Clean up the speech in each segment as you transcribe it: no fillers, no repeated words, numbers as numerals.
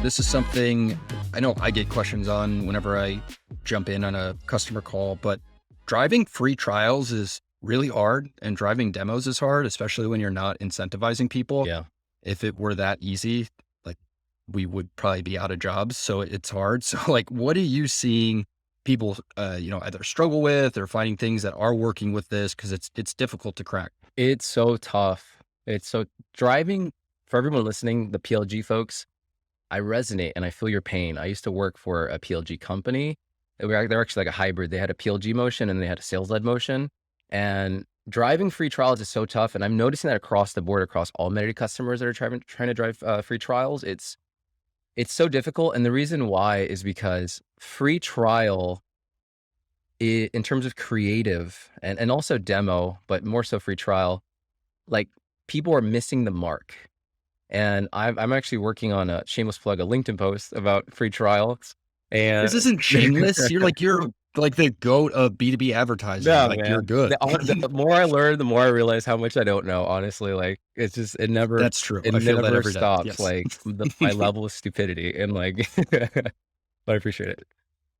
This is something I know I get questions on whenever I jump in on a customer call, but driving free trials is really hard and driving demos is hard, especially when you're not incentivizing people. Yeah. If it were that easy, like we would probably be out of jobs. So it's hard. So like, what are you seeing people, either struggle with or finding things that are working with this? Cause it's difficult to crack. It's so tough. It's so driving for everyone listening, the PLG folks, I resonate and I feel your pain. I used to work for a PLG company. They're actually like a hybrid. They had a PLG motion and they had a sales led motion. And driving free trials is so tough. And I'm noticing that across the board, across all Metadata customers that are trying to drive free trials, it's so difficult. And the reason why is because free trial in terms of creative and also demo, but more so free trial, like people are missing the mark. And I'm actually working on a shameless plug, a LinkedIn post about free trials. And This isn't shameless. You're like the GOAT of B2B advertising. no, Like you're man. good. The more I learn, the more I realize how much I don't know. Honestly, like it's just That's true. it I feel that never every day. stops. Yes. Like my level of stupidity and like, but I appreciate it.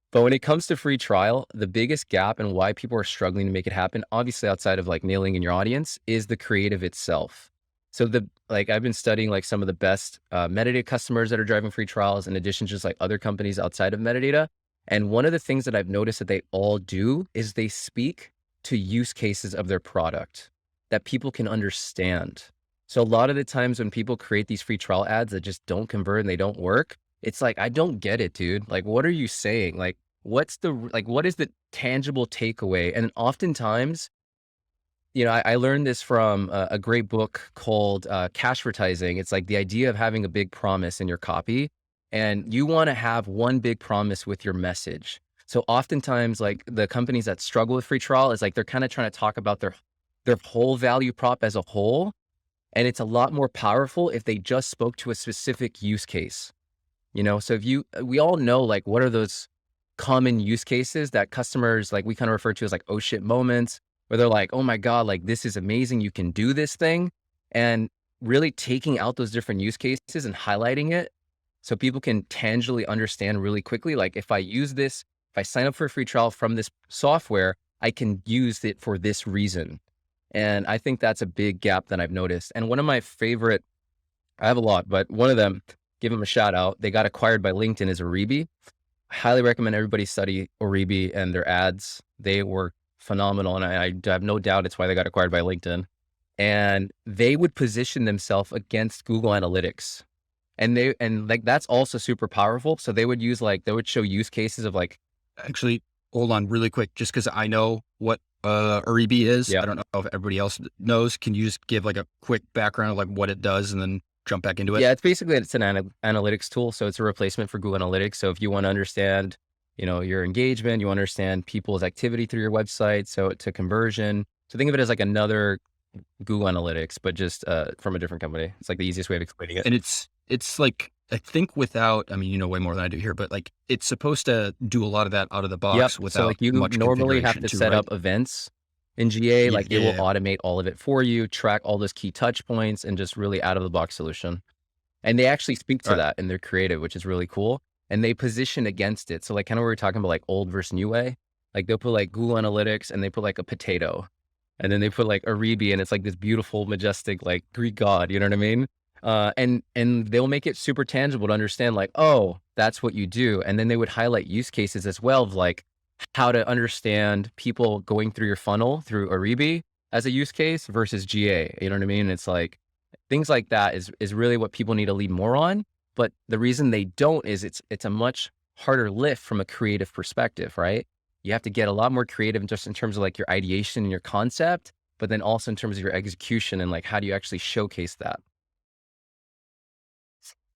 But when it comes to free trial, the biggest gap and why people are struggling to make it happen, obviously outside of like nailing in your audience, is the creative itself. So I've been studying like some of the best metadata customers that are driving free trials in addition to just like other companies outside of metadata. And one of the things that I've noticed that they all do is they speak to use cases of their product that people can understand. So a lot of the times when people create these free trial ads that just don't convert and they don't work, it's like, I don't get it, dude. Like, what are you saying? Like, what is the tangible takeaway? And oftentimes, I learned this from a great book called Cashvertising. It's like the idea of having a big promise in your copy, and you want to have one big promise with your message. So oftentimes, like the companies that struggle with free trial is like they're kind of trying to talk about their whole value prop as a whole, and it's a lot more powerful if they just spoke to a specific use case. So we all know like what are those common use cases that customers like we kind of refer to as like oh shit moments, where they're like, oh my God, like this is amazing. You can do this thing. And really taking out those different use cases and highlighting it so people can tangibly understand really quickly. Like if I use this, if I sign up for a free trial from this software, I can use it for this reason. And I think that's a big gap that I've noticed. And one of my favorite, I have a lot, but one of them, give them a shout out. They got acquired by LinkedIn, is Aribi. I highly recommend everybody study Aribi and their ads. They were phenomenal. And I have no doubt it's why they got acquired by LinkedIn. And they would position themselves against Google Analytics. And like, that's also super powerful. So they would show use cases of like, Actually, hold on really quick, just because I know what Aribi is. yeah, I don't know if everybody else knows. Can you just give like a quick background of like what it does and then jump back into it? yeah, it's an analytics tool. So it's a replacement for Google Analytics. So if you want to understand, your engagement, you understand people's activity through your website. So to conversion. So think of it as like another Google Analytics, but just from a different company. It's like the easiest way of explaining it. And it's like, I think without, I mean, you know way more than I do here, but like it's supposed to do a lot of that out of the Yep. box So without like you much normally have configuration to too, set right? up events in GA, like it will Yeah. automate all of it for you, track all those key touch points, and just really out of the box solution. And they actually speak All to right. that in their creative, which is really cool. And they position against it. So like kind of we were talking about like old versus new way, like they'll put like Google Analytics and they put like a potato, and then they put like Aribi and it's like this beautiful, majestic, like Greek god, you know what I mean? And they'll make it super tangible to understand like, oh, that's what you do. And then they would highlight use cases as well of like how to understand people going through your funnel through Aribi as a use case versus GA. You know what I mean? It's like things like that is really what people need to lead more on. But the reason they don't is it's a much harder lift from a creative perspective, right? You have to get a lot more creative just in terms of like your ideation and your concept, but then also in terms of your execution and like how do you actually showcase that?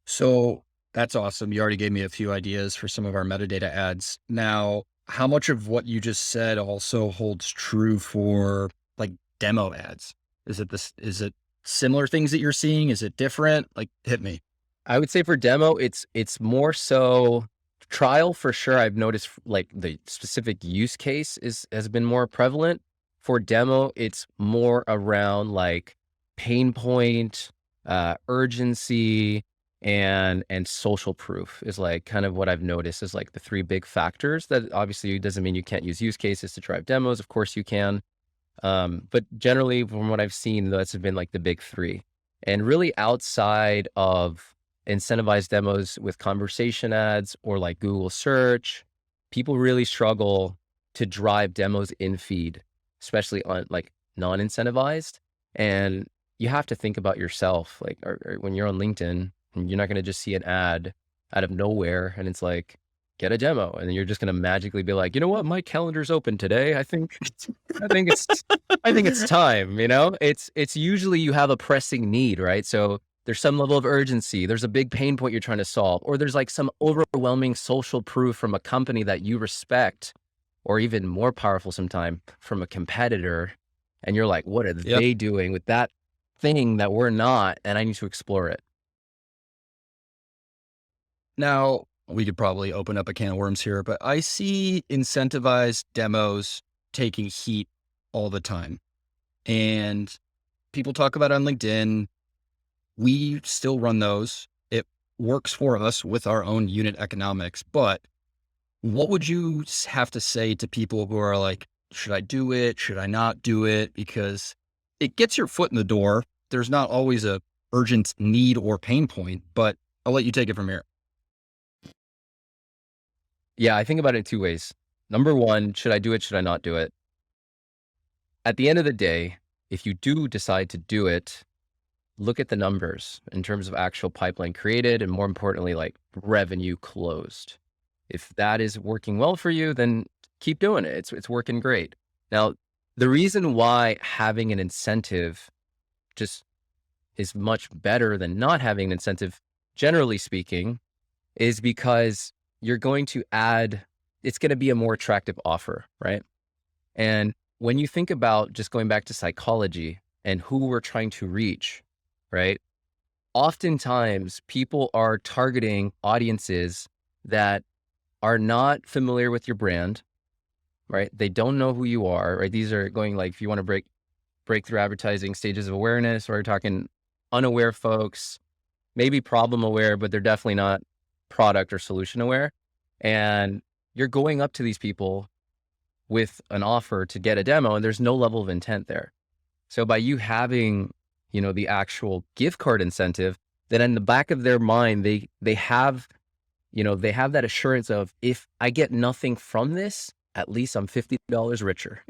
So that's awesome. You already gave me a few ideas for some of our metadata ads. Now, how much of what you just said also holds true for like demo ads? Is it similar things that you're seeing? Is it different? Like hit me. I would say for demo, it's more so trial for sure. I've noticed like the specific use case has been more prevalent. For demo, it's more around like pain point, urgency, and social proof is like kind of what I've noticed is like the three big factors. That obviously doesn't mean you can't use use cases to drive demos. Of course you can. But generally from what I've seen, those have been like the big three. And really outside of incentivized demos with conversation ads or like Google search, people really struggle to drive demos in feed, especially on like non-incentivized. And you have to think about yourself, like or when you're on LinkedIn, and you're not going to just see an ad out of nowhere and it's like, get a demo. And then you're just going to magically be like, you know what? My calendar's open today. I think it's, I think it's time, you know, it's usually you have a pressing need, right? So there's some level of urgency. There's a big pain point you're trying to solve, or there's like some overwhelming social proof from a company that you respect, or even more powerful sometime from a competitor. And you're like, what are Yep. they doing with that thing that we're not? And I need to explore it. Now, we could probably open up a can of worms here, but I see incentivized demos taking heat all the time. And people talk about it on LinkedIn. We still run those. It works for us with our own unit economics. But what would you have to say to people who are like, should I do it? Should I not do it? Because it gets your foot in the door. There's not always a urgent need or pain point, but I'll let you take it from here. Yeah, I think about it in two ways. Number one, should I do it? Should I not do it? At the end of the day, if you do decide to do it, look at the numbers in terms of actual pipeline created and more importantly, like revenue closed. If that is working well for you, then keep doing it. It's working great. Now, the reason why having an incentive just is much better than not having an incentive, generally speaking, is because you're going to add, it's going to be a more attractive offer, right? And when you think about just going back to psychology and who we're trying to reach, right? Oftentimes people are targeting audiences that are not familiar with your brand, right? They don't know who you are, right? These are going like, if you want to break through advertising stages of awareness, or we're talking unaware folks, maybe problem aware, but they're definitely not product or solution aware. And you're going up to these people with an offer to get a demo and there's no level of intent there. So by you having, you know, the actual gift card incentive, then in the back of their mind, they have, you know, they have that assurance of, if I get nothing from this, at least I'm $50 richer.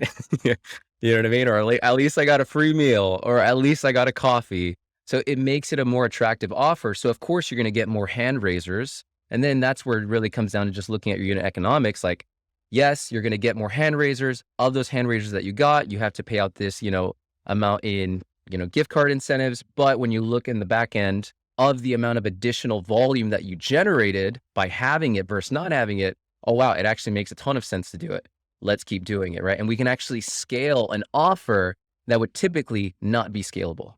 You know what I mean? Or at least I got a free meal, or at least I got a coffee. So it makes it a more attractive offer. So of course you're going to get more hand raisers. And then that's where it really comes down to just looking at your unit economics. Like, yes, you're going to get more hand raisers. Of those hand raisers that you got, you have to pay out this, you know, amount in, you know, gift card incentives. But when you look in the back end of the amount of additional volume that you generated by having it versus not having it, oh, wow, it actually makes a ton of sense to do it. Let's keep doing it, right? And we can actually scale an offer that would typically not be scalable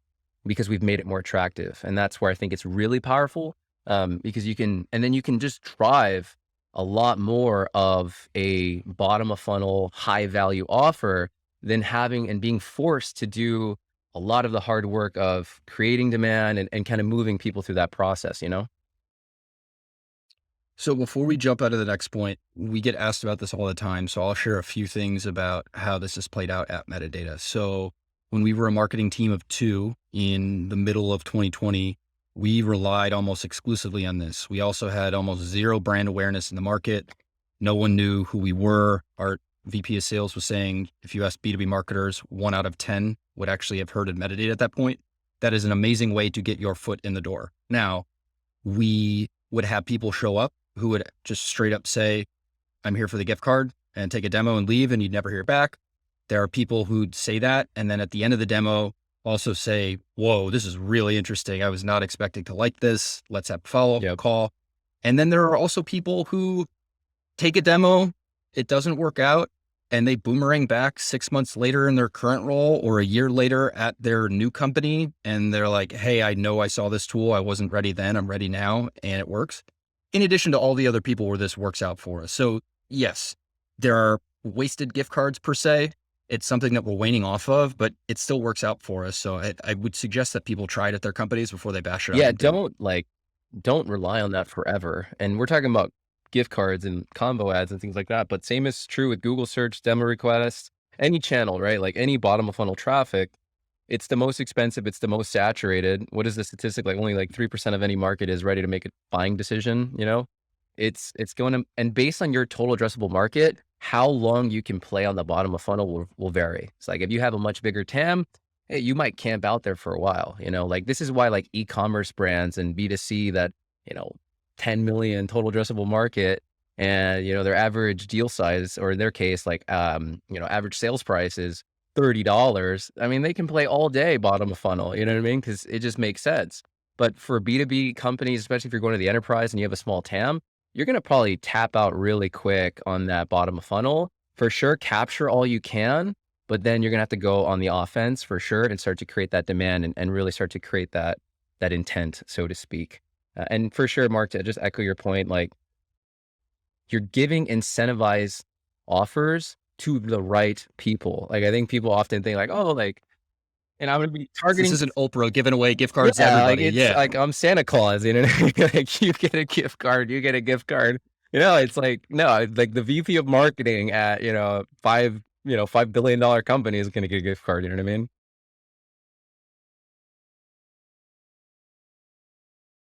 because we've made it more attractive. And that's where I think it's really powerful, because you can, and then you can just drive a lot more of a bottom of funnel, high value offer than having and being forced to do a lot of the hard work of creating demand and kind of moving people through that process, you know? So before we jump out of the next point, we get asked about this all the time. So I'll share a few things about how this has played out at Metadata. So when we were a marketing team of 2 in the middle of 2020, we relied almost exclusively on this. We also had almost zero brand awareness in the market. No one knew who we were. Our VP of sales was saying, if you ask B2B marketers, 1 out of 10 would actually have heard of Metadata at that point. That is an amazing way to get your foot in the door. Now, we would have people show up who would just straight up say, I'm here for the gift card, and take a demo and leave, and you'd never hear back. There are people who'd say that, and then at the end of the demo also say, whoa, this is really interesting. I was not expecting to like this. Let's have a follow-up Yep. call. And then there are also people who take a demo, it doesn't work out, and they boomerang back 6 months later in their current role or a year later at their new company. And they're like, hey, I know I saw this tool. I wasn't ready then. I'm ready now. And it works. In addition to all the other people where this works out for us. So yes, there are wasted gift cards per se. It's something that we're waning off of, but it still works out for us. So I would suggest that people try it at their companies before they bash it on Yeah, LinkedIn. don't like don't rely on that forever. And we're talking about gift cards and combo ads and things like that. But same is true with Google search, demo requests, any channel, right? Like any bottom of funnel traffic, it's the most expensive, it's the most saturated. What is the statistic? Like only like 3% of any market is ready to make a buying decision, you know? It's going to, and based on your total addressable market, how long you can play on the bottom of funnel will vary. It's like if you have a much bigger TAM, hey, you might camp out there for a while, you know? Like this is why like e-commerce brands and B2C that, you know, 10 million total addressable market and, you know, their average deal size, or in their case, like, you know, average sales price is $30. I mean, they can play all day bottom of funnel, you know what I mean? Because it just makes sense. But for B2B companies, especially if you're going to the enterprise and you have a small TAM, you're going to probably tap out really quick on that bottom of funnel. For sure, capture all you can, but then you're going to have to go on the offense for sure and start to create that demand and really start to create that intent, so to speak. And for sure, Mark, to just echo your point, like you're giving incentivized offers to the right people. Like I think people often think like, oh, like, and I'm gonna be This targeting. isn't Oprah giving away gift cards to Yeah, like everybody. it's Yeah. like I'm Santa Claus, you know. Like you get a gift card, you get a gift card. You know, it's like no, it's like the VP of marketing at $5 billion company is gonna get a gift card. You know what I mean?